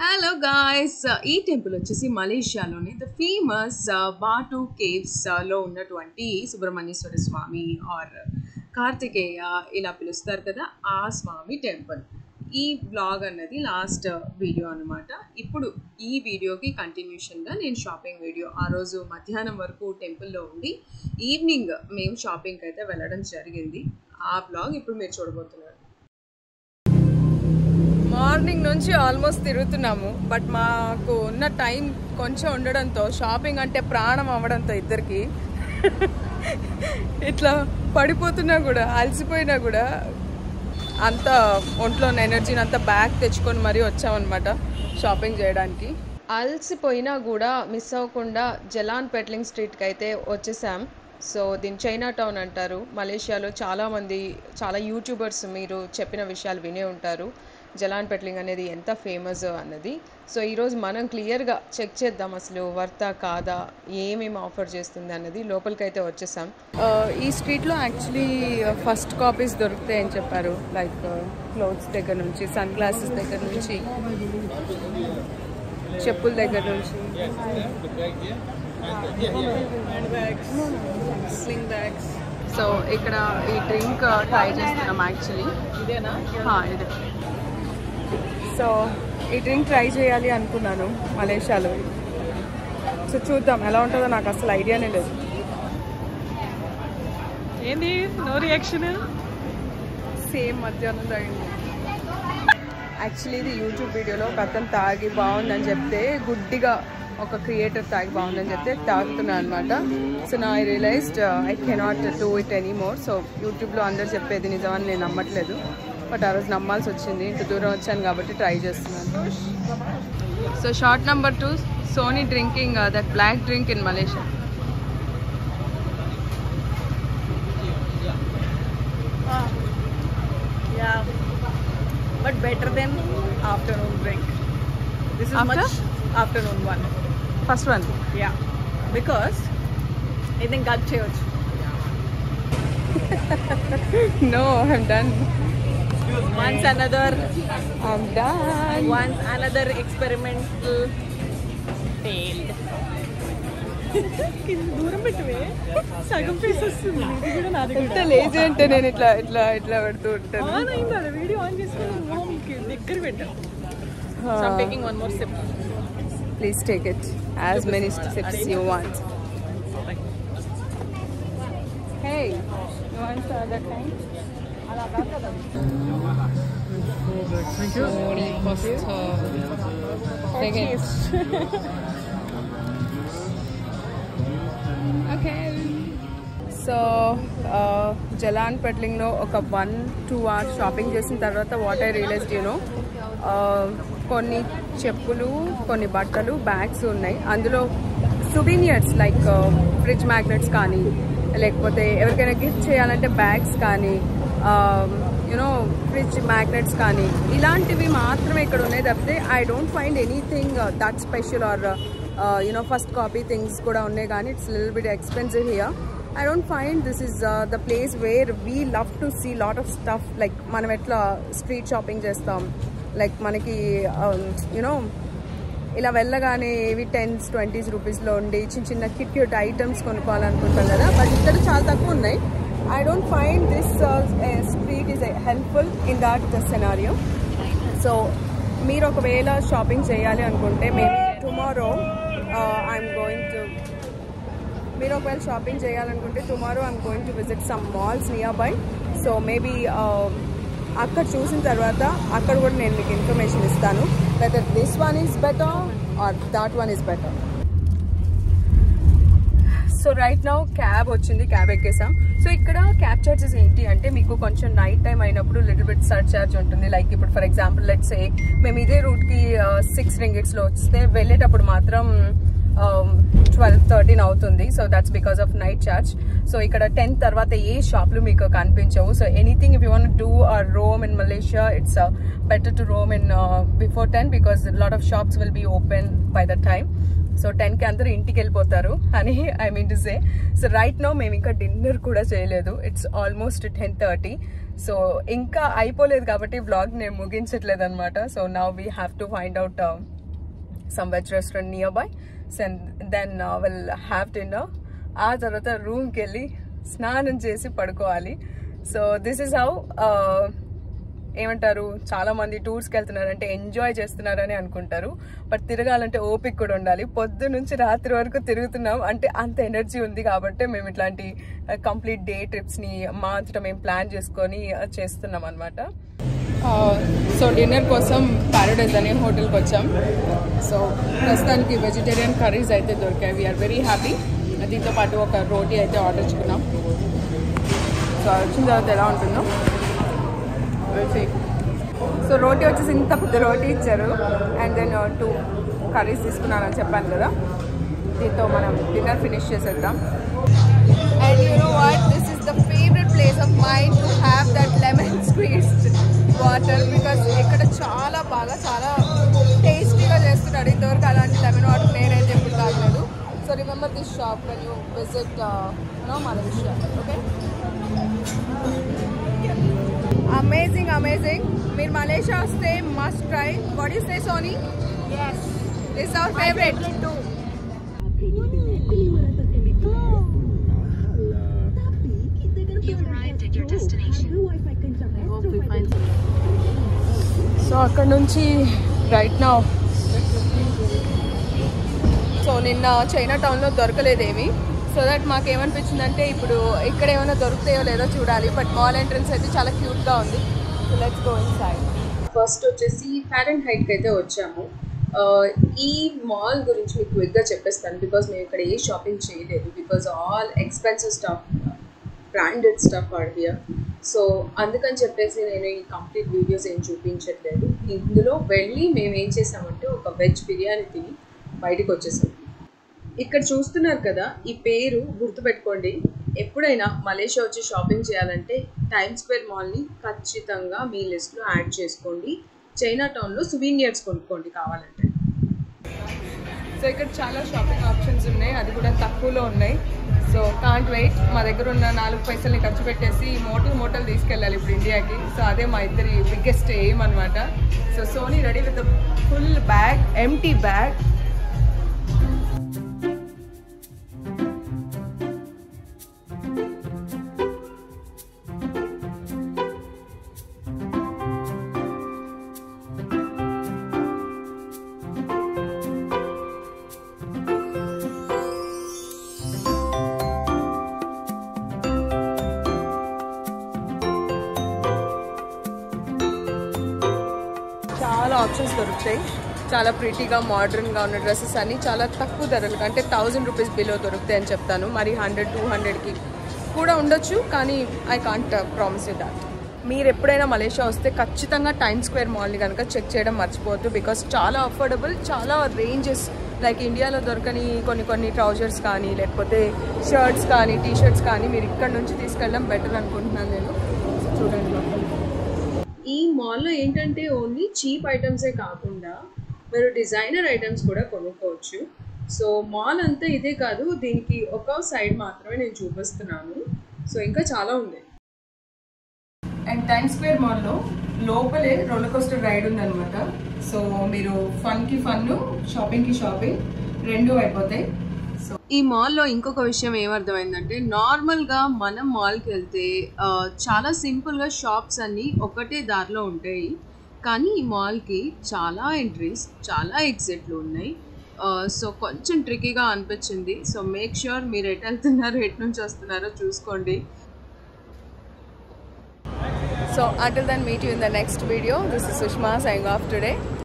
Hello guys, ఈ temple వచ్చేసి మలేషియాలోని the famous బాటు కేవ్స్ లో ఉన్నటువంటి సుబ్రహ్మణ్యేశ్వర స్వామి ఆర్ కార్తికేయ ఇలా పిలుస్తారు కదా, ఆ స్వామి టెంపుల్. ఈ బ్లాగ్ అన్నది లాస్ట్ వీడియో అనమాట. ఇప్పుడు ఈ వీడియోకి కంటిన్యూషన్గా నేను షాపింగ్ వీడియో, ఆ రోజు మధ్యాహ్నం వరకు టెంపుల్లో ఉండి ఈవినింగ్ మేము షాపింగ్కి అయితే వెళ్ళడం జరిగింది. ఆ బ్లాగ్ ఇప్పుడు మీరు చూడబోతున్నారు. మార్నింగ్ నుంచి ఆల్మోస్ట్ తిరుగుతున్నాము, బట్ మాకు ఉన్న టైం కొంచెం ఉండడంతో, షాపింగ్ అంటే ప్రాణం అవ్వడంతో ఇద్దరికి ఇట్లా పడిపోతున్నా కూడా, అలసిపోయినా కూడా అంత ఒంట్లో ఉన్న ఎనర్జీని అంతా బ్యాక్ తెచ్చుకొని మరీ వచ్చామన్నమాట షాపింగ్ చేయడానికి. అలసిపోయినా కూడా మిస్ అవ్వకుండా జలాన్ పెట్లింగ్ స్ట్రీట్కి అయితే వచ్చేసాం. సో దీన్ని చైనా టౌన్ అంటారు. మలేషియాలో చాలామంది, చాలా యూట్యూబర్స్ మీరు చెప్పిన విషయాలు వినే ఉంటారు, జలాన్ పెట్లింగ్ అనేది ఎంత ఫేమస్ అన్నది. సో ఈరోజు మనం క్లియర్గా చెక్ చేద్దాం అసలు వర్తా కాదా, ఏమేమి ఆఫర్ చేస్తుంది అన్నది. లోపలికైతే వచ్చేసాం. ఈ స్ట్రీట్లో యాక్చువల్లీ ఫస్ట్ కాపీస్ దొరుకుతాయి అని చెప్పారు, లైక్ క్లోత్స్ దగ్గర నుంచి, సన్ గ్లాసెస్ దగ్గర నుంచి, చెప్పుల దగ్గర నుంచి, స్లింగ్ బ్యాగ్స్. సో ఇక్కడ ఈ డ్రింక్ ట్రై చేస్తున్నాం యాక్చువల్లీ. ఇదేనా? ఇదే. సో ఈ డ్రింక్ ట్రై చేయాలి అనుకున్నాను మలేషియాలో. సో చూద్దాం ఎలా ఉంటుందో, నాకు అసలు ఐడియానే లేదు. ఏంది నో రియాక్షన్? సేమ్ మధ్యాహ్నం తాగింది. యాక్చువల్లీ ఇది యూట్యూబ్ వీడియోలో ఒక అతను తాగి బాగుందని చెప్తే, గుడ్డిగా ఒక క్రియేటర్ తాగి బాగుందని చెప్తే తాగుతున్నాను అనమాట. సో నా I realized I cannot do it anymore. So యూట్యూబ్లో అందరు చెప్పేది నిజమని నేను నమ్మట్లేదు, బట్ ఆ రోజు నమ్మాల్సి వచ్చింది. ఇంత దూరం వచ్చాను కాబట్టి ట్రై చేస్తున్నాను. సో షార్ట్ నెంబర్ 2, సోనీ drinking that black drink in Malaysia. Yeah, but better than afternoon drink. This is After? much afternoon one. First one. Yeah, because I think God changed. No, I'm done. Once another experimental failed. దూరం పెట్టవే, సగం face వస్తుంది. ఇది కూడా నాది కూడా. ఎంత lazy అంటే నేను ఇట్లా ఇట్లా ఇట్లా పెడుతూ ఉంటాను. ఆన్ అయిందా వీడియో ఆన్ చేసుకుని మొహంకి దగ్గర పెట్టా. So I'm taking one more sip. Please take it as many sips you want. Hey, you want that kind? Thank you. Sorry, first take it. Okay. So జలాన్ పెట్లింగ్లో ఒక 1-2 hours షాపింగ్ చేసిన తర్వాత what I realised కొన్ని చెప్పులు, కొన్ని బట్టలు, bags ఉన్నాయి. అందులో సువీనియర్స్ లైక్ ఫ్రిడ్జ్ మ్యాగ్నెట్స్ కానీ, లేకపోతే ఎవరికైనా గిఫ్ట్ చేయాలంటే బ్యాగ్స్ కానీ, యూనో ఫ్రిడ్జ్ మ్యాగ్నెట్స్ కానీ, ఇలాంటివి మాత్రమే ఇక్కడ ఉన్నాయి తప్పితే I don't find anything that special or you know first copy things కూడా ఉన్నాయి, కానీ it's little bit expensive here. I don't find this is the place where we love to see lot of stuff, like మనం ఎట్లా street shopping చేస్తాం, like మనకి you know ఇలా వెళ్ళగానే ఏవి 10-20 రూపీస్లో ఉండి చిన్న చిన్న క్యూట్ ఐటమ్స్ కొనుక్కోవాలనుకుంటాం కదా, బట్ ఇక్కడ చాలా తక్కువ ఉన్నాయి. I don't find this street is helpful in that scenario. So మీరు ఒకవేళ షాపింగ్ చేయాలి అనుకుంటే maybe tomorrow I'm going to visit some malls nearby. So maybe అక్కడ చూసిన తర్వాత అక్కడ కూడా నేను మీకు ఇన్ఫర్మేషన్ ఇస్తాను, whether this one is better or that one is better. So right now cab వచ్చింది, క్యాబ్ ఎక్కేసాం. సో ఇక్కడ క్యాబ్ చార్జెస్ ఏంటి అంటే, మీకు కొంచెం నైట్ టైం అయినప్పుడు లిటిల్ బిట్ సర్చార్జ్ ఉంటుంది. లైక్ ఇప్పుడు ఫర్ ఎగ్జాంపుల్ లెట్స్ సే మేము ఇదే రూట్కి 6 రింగిట్స్లో వస్తే వెళ్ళేటప్పుడు మాత్రం 12-13 అవుతుంది. So that's because of night charge. So ఇక్కడ 10 తర్వాత ఏ షాప్లు మీకు కనిపించవు. So anything if you want to do or roam in Malaysia, it's better to roam in before 10 because lot of shops will be open by the time. So 10కి అందరూ ఇంటికి వెళ్ళిపోతారు అని I mean to say. So right now మేము ఇంకా dinner కూడా చేయలేదు. It's almost 10:30. So ఇంకా అయిపోలేదు కాబట్టి వ్లాగ్ నేను ముగించట్లేదు అనమాట. So now we have to find out some veg restaurant nearby. Then will have dinner. ఆ తర్వాత రూమ్కి వెళ్ళి స్నానం చేసి పడుకోవాలి. సో దిస్ ఈస్ హౌ ఏమంటారు, చాలా మంది టూర్స్కి వెళ్తున్నారంటే ఎంజాయ్ చేస్తున్నారని అనుకుంటారు. బట్ తిరగాలంటే ఓపిక కూడా ఉండాలి. పొద్దు నుంచి రాత్రి వరకు తిరుగుతున్నాం అంటే అంత ఎనర్జీ ఉంది కాబట్టి మేము ఇట్లాంటి కంప్లీట్ డే ట్రిప్స్ని మా అంతటా మేము ప్లాన్ చేసుకొని చేస్తున్నాం అనమాట. సో డిన్నర్ కోసం ప్యారడైజ్ అనే హోటల్కి వచ్చాం. సో ప్రస్తుతానికి వెజిటేరియన్ కర్రీస్ అయితే దొరికాయి. We're very happy. దీంతో పాటు ఒక రోటీ అయితే ఆర్డర్ ఇచ్చుకున్నాం. సో వచ్చిన తర్వాత ఎలా ఉంటుందో. సో రోటీ వచ్చేసి ఇంత పెద్ద రోటీ ఇచ్చారు. అండ్ దెన్ 2 కర్రీస్ తీసుకున్నానని చెప్పాను కదా. దీంతో మనం డిన్నర్ ఫినిష్ చేసేద్దాం. And you know what, this is the favourite place of mine to have that lemon squeezed water. Because ఇక్కడ చాలా బాగా చాలా టేస్టీగా చేస్తున్నాడు. ఇంతవరకు అలాంటి లెమన్ వాటర్ నేనైతే ఎప్పుడు తాగలేదు. So remember this shop when you visit Malaysia. Okay, amazing amazing. మీరు మలేషియా వస్తే must try. What you say Soni? yes, this is our favorite too. So అక్కడ నుంచి రైట్ నౌ. సో నిన్న చైనా టౌన్లో దొరకలేదేమి. సో దట్ మాకేమనిపించిందంటే ఇప్పుడు ఇక్కడ ఏమైనా దొరుకుతాయో లేదో చూడాలి. బట్ మాల్ ఎంట్రన్స్ అయితే చాలా క్యూట్గా ఉంది. So let's go inside. First వచ్చేసి ఫారెన్హైట్కి అయితే వచ్చాము. ఈ మాల్ గురించి మీకు క్విక్గా చెప్పేస్తాను బికాజ్ మేము ఇక్కడ ఏ షాపింగ్ చేయలేదు. Because all expensive stuff, branded stuff are here. So అందుకని చెప్పేసి నేను ఈ కంప్లీట్ వీడియోస్ ఏం చూపించట్లేదు. ఇందులో వెళ్ళి మేము ఏం చేసామంటే ఒక వెజ్ బిర్యానీ తిని బయటకు వచ్చేసాం. ఇక్కడ చూస్తున్నారు కదా, ఈ పేరు గుర్తుపెట్టుకోండి. ఎప్పుడైనా మలేషియా వచ్చి షాపింగ్ చేయాలంటే టైమ్స్ స్క్వేర్ మాల్ని ఖచ్చితంగా మీ లిస్ట్లో యాడ్ చేసుకోండి. చైనా టౌన్లో సువీనియర్స్ కొనుక్కోండి కావాలంటే. సో ఇక్కడ చాలా షాపింగ్ ఆప్షన్స్ ఉన్నాయి, అది కూడా తక్కువలో ఉన్నాయి. So can't wait. మా దగ్గర ఉన్న 4 పైసల్ని ఖర్చు పెట్టేసి మోటల్ తీసుకెళ్ళాలి ఇప్పుడు ఇండియాకి. సో అదే మా ఇద్దరి బిగ్గెస్ట్ ఎయిమ్ అనమాట. So Soni ready with full bag, empty bag. చాలా ఆప్షన్స్ దొరుకుతాయి. చాలా ప్రిటీగా మోడర్న్గా ఉన్న డ్రెస్సెస్ అన్నీ చాలా తక్కువ ధరలు, అంటే 1000 రూపీస్ బిలో దొరుకుతాయి అని చెప్తాను. మరి 100-200కి కూడా ఉండొచ్చు, కానీ I can't promise you that. మీరు ఎప్పుడైనా మలేషియా వస్తే ఖచ్చితంగా టైమ్స్ స్క్వేర్ మాల్ని కనుక చెక్ చేయడం మర్చిపోవద్దు. బికాస్ చాలా అఫోర్డబుల్, చాలా రేంజెస్. లైక్ ఇండియాలో దొరకని కొన్ని ట్రౌజర్స్ కానీ, లేకపోతే షర్ట్స్ కానీ, టీషర్ట్స్ కానీ మీరు ఇక్కడ నుంచి తీసుకెళ్ళడం బెటర్ అనుకుంటున్నాను నేను. చూడండి, ఈ మాల్లో ఏంటంటే ఓన్లీ చీప్ ఐటమ్సే కాకుండా మీరు డిజైనర్ ఐటమ్స్ కూడా కొనుక్కోవచ్చు. సో మాల్ అంతా ఇదే కాదు, దీనికి ఒక సైడ్ మాత్రమే నేను చూపిస్తున్నాను. సో ఇంకా చాలా ఉంది. అండ్ టైమ్స్ స్క్వేర్ మాల్లో లోపలే రోలర్ కోస్టర్ రైడ్ ఉందన్నమాట. సో మీరు ఫన్కి ఫన్, షాపింగ్కి షాపింగ్ రెండు అయిపోతాయి. సో ఈ మాల్లో ఇంకొక విషయం ఏమర్థమైందంటే, నార్మల్గా మనం మాల్కి వెళ్తే చాలా సింపుల్గా షాప్స్ అన్నీ ఒకటే దారిలో ఉంటాయి. కానీ ఈ మాల్కి చాలా ఎంట్రీస్, చాలా ఎగ్జిట్లు ఉన్నాయి. సో కొంచెం ట్రికీగా అనిపించింది. సో మేక్ ష్యూర్ మీరు ఎటు వెళ్తున్నారో, ఎటు నుంచి వస్తున్నారో చూసుకోండి. So until then, meet you in the next video. This is Sushma signing off today.